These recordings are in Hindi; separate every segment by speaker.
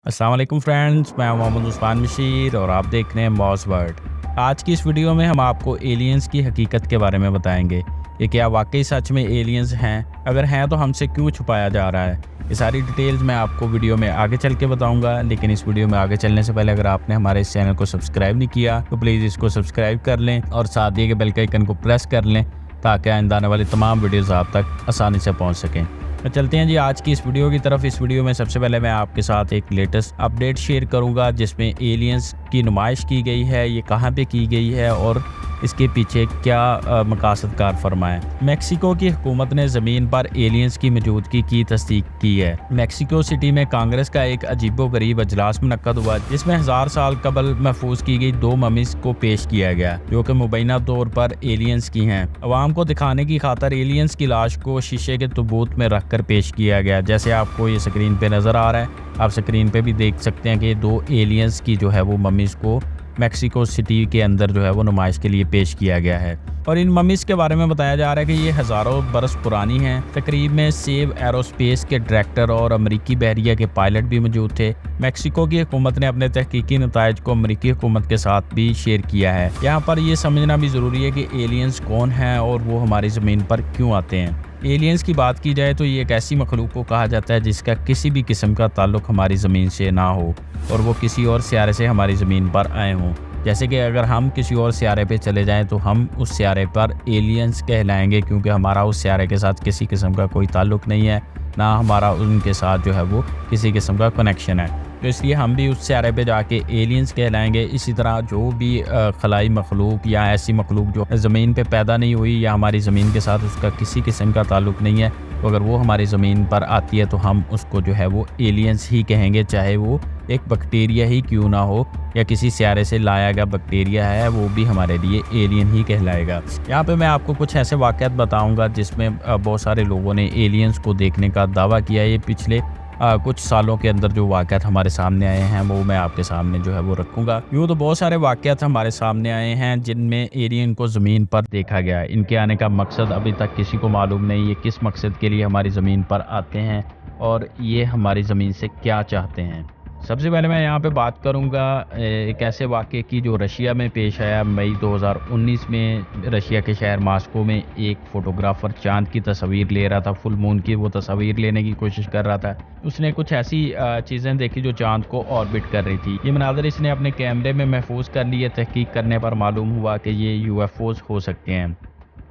Speaker 1: अस्सलाम वालेकुम फ्रेंड्स, मैं मोहम्मद उस्मान बशीर और आप देख रहे हैं मॉस वर्ल्ड। आज की इस वीडियो में हम आपको एलियंस की हकीकत के बारे में बताएंगे। ये क्या वाकई सच में एलियंस हैं? अगर हैं तो हमसे क्यों छुपाया जा रहा है? ये सारी डिटेल्स मैं आपको वीडियो में आगे चल के बताऊंगा। लेकिन इस वीडियो में आगे चलने से पहले अगर आपने हमारे इस चैनल को सब्सक्राइब नहीं किया तो प्लीज़ इसको सब्सक्राइब कर लें और साथ दिए गए बेल के आइकन को प्रेस कर लें ताकि आइंदा आने वाली तमाम वीडियोज़ आप तक आसानी से पहुँच सकें। तो चलते हैं जी आज की इस वीडियो की तरफ। इस वीडियो में सबसे पहले मैं आपके साथ एक लेटेस्ट अपडेट शेयर करूंगा जिसमें एलियंस की नुमाइश की गई है, ये कहां पे की गई है और इसके पीछे क्या मकासद कार फरमा है। मेक्सिको की हुकूमत ने ज़मीन पर एलियंस की मौजूदगी की तस्दीक की है। मेक्सिको सिटी में कांग्रेस का एक अजीबोगरीब अजलास मुनक्कद हुआ जिसमें 1000 साल कबल महफूज की गई 2 ममीज को पेश किया गया जो कि मुबैना तौर पर एलियंस की हैं। अवाम को दिखाने की खातर एलियंस की लाश को शीशे के तबूत में रखकर पेश किया गया। जैसे आपको ये स्क्रीन पे नज़र आ रहा है, आप स्क्रीन पे भी देख सकते हैं कि 2 एलियंस की जो है वो ममीज को मेक्सिको सिटी के अंदर जो है वो नुमाइश के लिए पेश किया गया है। और इन ममीज के बारे में बताया जा रहा है कि ये हज़ारों बरस पुरानी हैं। तकरीब में सेव एरोस्पेस के डायरेक्टर और अमरीकी बहरिया के पायलट भी मौजूद थे। मेक्सिको की हुकूमत ने अपने तहकीकी नताइज को अमरीकी हुकूमत के साथ भी शेयर किया है। यहाँ पर यह समझना भी ज़रूरी है कि एलियंस कौन हैं और वो हमारी ज़मीन पर क्यों आते हैं। एलियंस की बात की जाए तो ये एक ऐसी मखलूक को कहा जाता है जिसका किसी भी किस्म का ताल्लुक हमारी ज़मीन से ना हो और वो किसी और सियारे से हमारी ज़मीन पर आए हों। जैसे कि अगर हम किसी और सियारे पे चले जाएं तो हम उस सियारे पर एलियंस कहलाएंगे क्योंकि हमारा उस सियारे के साथ किसी किस्म का कोई ताल्लुक नहीं है, ना हमारा उनके साथ जो है वो किसी किस्म का कनेक्शन है। तो इसलिए हम भी उस सियारे पे जाके एलियंस कहलाएंगे। इसी तरह जो भी खलाई मखलूक या ऐसी मखलूक जो ज़मीन पे पैदा नहीं हुई या हमारी ज़मीन के साथ उसका किसी किस्म का ताल्लुक नहीं है, तो अगर वो हमारी ज़मीन पर आती है तो हम उसको जो है वो एलियंस ही कहेंगे, चाहे वो एक बैक्टीरिया ही क्यों ना हो या किसी सियारे से लाया गया बैक्टीरिया है, वो भी हमारे लिए एलियन ही कहलाएगा। यहाँ पे मैं आपको कुछ ऐसे वाक़यात बताऊँगा जिसमें बहुत सारे लोगों ने एलियंस को देखने का दावा किया है। ये पिछले कुछ सालों के अंदर जो वाक़यात हमारे सामने आए हैं वो मैं आपके सामने जो है वो रखूँगा। यूँ तो बहुत सारे वाक़यात हमारे सामने आए हैं जिनमें एलियन को ज़मीन पर देखा गया है। इनके आने का मकसद अभी तक किसी को मालूम नहीं, ये किस मकसद के लिए हमारी ज़मीन पर आते हैं और ये हमारी ज़मीन से क्या चाहते हैं। सबसे पहले मैं यहाँ पे बात करूँगा एक ऐसे वाक़ये की जो रशिया में पेश आया। मई 2019 में रशिया के शहर मॉस्को में एक फ़ोटोग्राफ़र चाँद की तस्वीर ले रहा था, फुल मून की वो तस्वीर लेने की कोशिश कर रहा था। उसने कुछ ऐसी चीज़ें देखी जो चाँद को ऑर्बिट कर रही थी। ये मनाज़र इसने अपने कैमरे में महफूज कर लिए। तहकीक करने पर मालूम हुआ कि ये यूएफओज़ हो सकते हैं,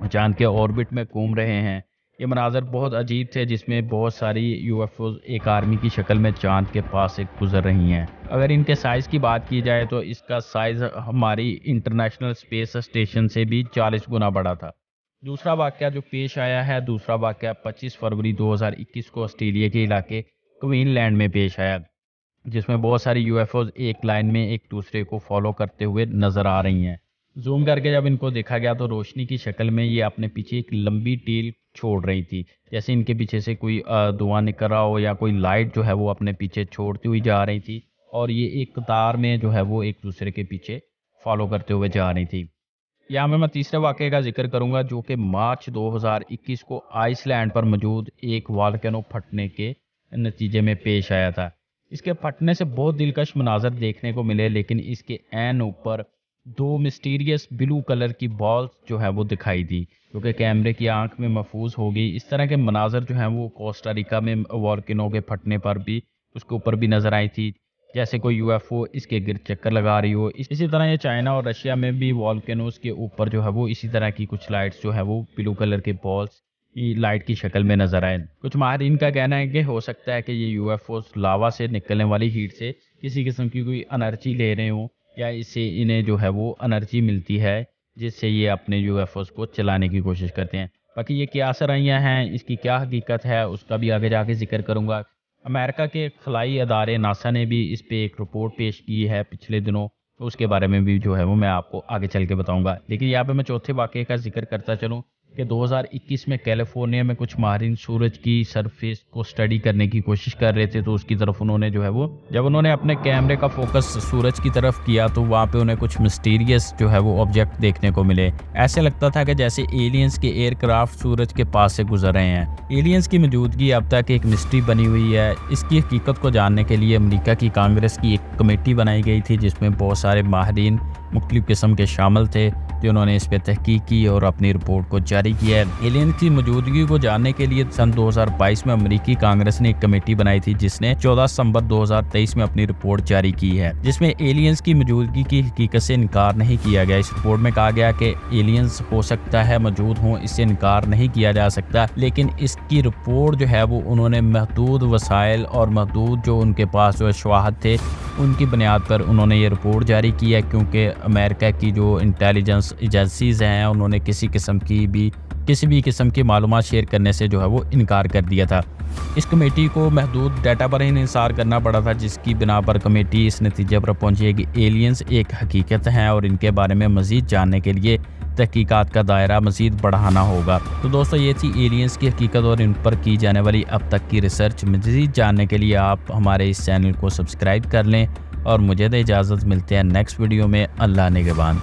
Speaker 1: चाँद के ऑर्बिट में घूम रहे हैं। ये मनाज़र बहुत अजीब थे जिसमें बहुत सारी यूएफओज़ एक आर्मी की शक्ल में चाँद के पास से गुजर रही हैं। अगर इनके साइज़ की बात की जाए तो इसका साइज़ हमारी इंटरनेशनल स्पेस स्टेशन से भी 40 गुना बड़ा था। दूसरा वाक़या जो पेश आया है, दूसरा वाक़या 25 फरवरी 2021 को ऑस्ट्रेलिया के इलाके क्वीनलैंड में पेश आया जिसमें बहुत सारी यूएफओज़ एक लाइन में एक दूसरे को फॉलो करते हुए नज़र आ रही हैं। जूम करके जब इनको देखा गया तो रोशनी की शक्ल में ये अपने पीछे एक लंबी टेल छोड़ रही थी, जैसे इनके पीछे से कोई धुआं निकल रहा हो या कोई लाइट जो है वो अपने पीछे छोड़ती हुई जा रही थी और ये एक कतार में जो है वो एक दूसरे के पीछे फॉलो करते हुए जा रही थी। यहाँ पे मैं तीसरे वाक़ये का जिक्र करूँगा जो कि मार्च 2021 को आइसलैंड पर मौजूद एक वॉल्केनो फटने के नतीजे में पेश आया था। इसके फटने से बहुत दिलकश मनाज़र देखने को मिले, लेकिन इसके ऐन ऊपर 2 मिस्टीरियस ब्लू कलर की बॉल्स जो है वो दिखाई दी जो कि कैमरे की आंख में महफूज हो गई। इस तरह के मनाज़र जो हैं वो कोस्टा रिका में वॉल्केनो के फटने पर भी उसके ऊपर भी नज़र आई थी, जैसे कोई यूएफओ इसके गिर्द चक्कर लगा रही हो। इसी तरह ये चाइना और रशिया में भी वॉल्केनोज के ऊपर जो है वो इसी तरह की कुछ लाइट्स जो है वो ब्लू कलर के बॉल्स लाइट की शक्ल में नजर आए। कुछ माहिरीन का कहना है कि हो सकता है कि ये यूएफओस लावा से निकलने वाली हीट से किसी किस्म की कोई एनर्जी ले रहे हों या इससे इन्हें जो है वो एनर्जी मिलती है जिससे ये अपने यूएफओस को चलाने की कोशिश करते हैं। बाकी ये क्या असराइयाँ हैं, इसकी क्या हकीकत है, उसका भी आगे जाके जिक्र करूँगा। अमेरिका के खलाई अदारे नासा ने भी इस पे एक रिपोर्ट पेश की है पिछले दिनों, तो उसके बारे में भी जो है वो मैं आपको आगे चल के बताऊंगा। लेकिन यहाँ पे मैं चौथे वाक़ये का जिक्र करता चलूँ। कि 2021 में कैलिफोर्निया में कुछ माहिरीन सूरज की सरफेस को स्टडी करने की कोशिश कर रहे थे। तो उसकी तरफ उन्होंने जो है वो जब उन्होंने अपने कैमरे का फोकस सूरज की तरफ किया तो वहाँ पे उन्हें कुछ मिस्टीरियस जो है वो ऑब्जेक्ट देखने को मिले। ऐसे लगता था कि जैसे एलियंस के एयरक्राफ्ट सूरज के पास से गुजर रहे हैं। एलियंस की मौजूदगी अब तक एक मिस्ट्री बनी हुई है। इसकी हकीकत को जानने के लिए अमेरिका की कांग्रेस की एक कमेटी बनाई गई थी जिसमें बहुत सारे माहिरीन मुख्तलिफ किस्म के शामिल थे जिन्होंने इस पर तहकीक की और अपनी रिपोर्ट को जारी किया है। एलियन की मौजूदगी को जानने के लिए सन 2022 में अमेरिकी कांग्रेस ने एक कमेटी बनाई थी जिसने 14 सितंबर 2023 में अपनी रिपोर्ट जारी की है, जिसमें एलियंस की मौजूदगी की हकीकत से इनकार नहीं किया गया। इस रिपोर्ट में कहा गया कि एलियंस हो सकता है मौजूद हों, इससे इनकार नहीं किया जा सकता, लेकिन इसकी रिपोर्ट जो है वो उन्होंने महदूद वसाइल और महदूद जो उनके पास जो शवाहद थे उनकी बुनियाद पर उन्होंने ये रिपोर्ट जारी की है, क्योंकि अमेरिका की जो इंटेलिजेंस एजेंसीज हैं उन्होंने किसी भी किस्म की मालूमात शेयर करने से जो है वो इनकार कर दिया था। इस कमेटी को महदूद डाटा पर इंसार करना पड़ा था, जिसकी बिना पर कमेटी इस नतीजे पर पहुंची है कि एलियंस एक हकीकत हैं और इनके बारे में मज़ीद जानने के लिए तहकीकात का दायरा मज़ीद बढ़ाना होगा। तो दोस्तों ये थी एलियंस की हकीकत और इन पर की जाने वाली अब तक की रिसर्च। मज़ीद जानने के लिए आप हमारे इस चैनल को सब्सक्राइब कर लें और मुझे दे इजाज़त। मिलते हैं नेक्स्ट वीडियो में। अल्लाह निगहबान।